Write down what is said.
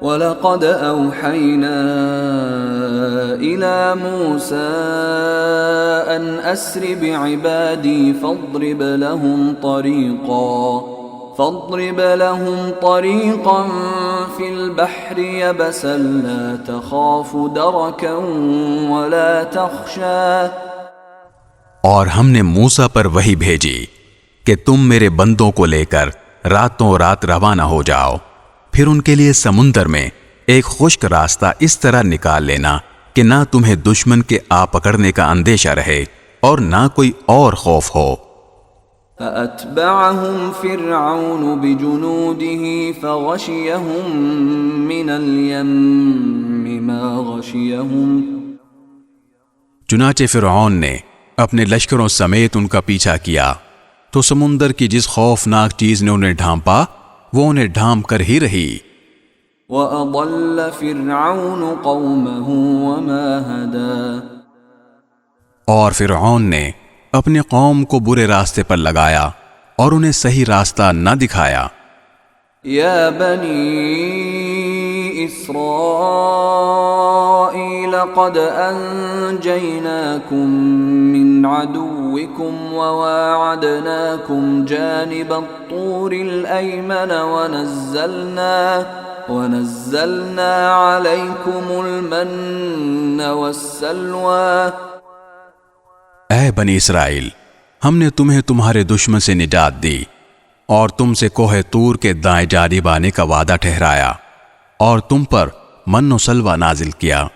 وَلَقَدْ أَوْحَيْنَا إِلَى مُوسَىٰ أَنْ أَسْرِ بِعِبَادِي فَاضْرِبْ لَهُمْ طَرِيقًا فِي الْبَحْرِ يَبَسًا لَا تَخَافُ دَرَكًا وَلَا تَخْشَىٰ۔ اور ہم نے موسیٰ پر وحی بھیجی کہ تم میرے بندوں کو لے کر راتوں رات روانہ ہو جاؤ، پھر ان کے لیے سمندر میں ایک خشک راستہ اس طرح نکال لینا کہ نہ تمہیں دشمن کے آ پکڑنے کا اندیشہ رہے اور نہ کوئی اور خوف ہو۔ فَأَتْبَعَهُمْ فِرْعَوْنُ بِجُنُودِهِ فَغَشِيَهُمْ مِنَ الْيَمِّ مَا غَشِيَهُمْ۔ چنانچہ فرعون نے اپنے لشکروں سمیت ان کا پیچھا کیا تو سمندر کی جس خوفناک چیز نے انہیں ڈھانپا وہ انہیں ڈھانپ کر ہی رہی۔ وَأَضَلَّ فِرْعَوْنُ قَوْمَهُ وَمَا هَدَىٰ۔ اور فرعون نے اپنے قوم کو برے راستے پر لگایا اور انہیں صحیح راستہ نہ دکھایا۔ یا بنی اسرائیل قد انجیناکم من عدوکم وواعدناکم جانب الطور الایمن ونزلنا علیکم المن والسلوى۔ اے بنی اسرائیل، ہم نے تمہیں تمہارے دشمن سے نجات دی اور تم سے کوہ طور کے دائیں جانب آنے کا وعدہ ٹھہرایا اور تم پر من و سلوہ نازل کیا۔